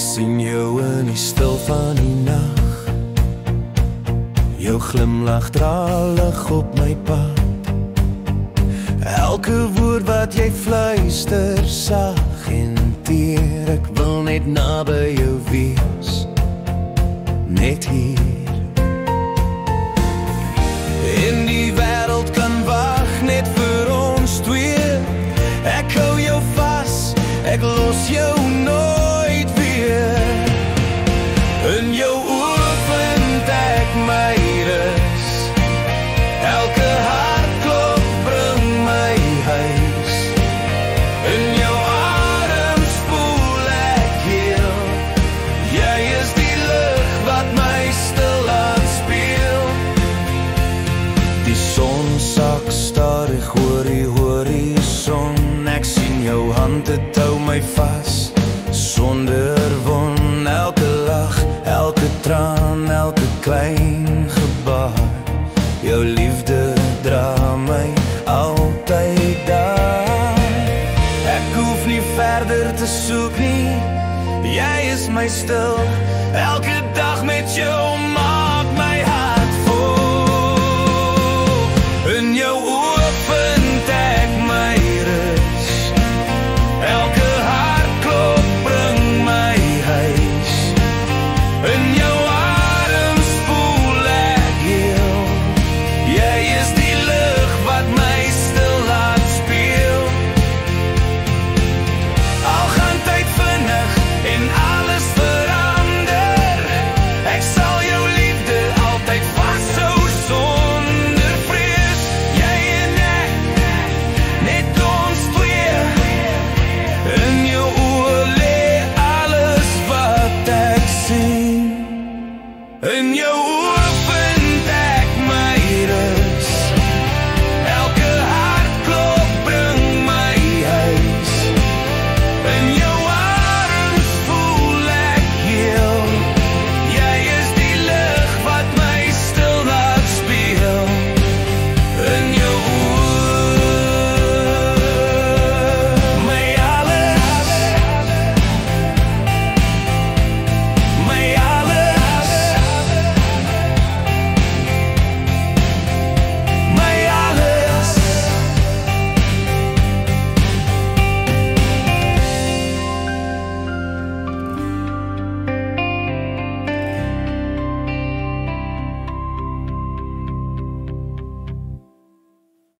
sien jou in die stil van die nag. Jou glimlach dra lig op my pad. Elke woord wat jy fluister, sag en teer. Ek wil net naby jou wees, net hier. En die wêreld kan wag net vir ons twee. Ek hou jou vas, ek los jou nooit weer. In jou oë vind ek my rus. Elke hartklop bring my huis. In jou adem spoel ek heel. Jy is die lig wat my stil laat speel. Die son sak stadig oor die horison. Ek sien jou hand, dit hou my vas. Sonder won, elke lach, elke traan, elke klein gebaar. Jou liefde dra my altyd daar. Ek hoef nie verder te soek nie. Jy is my stil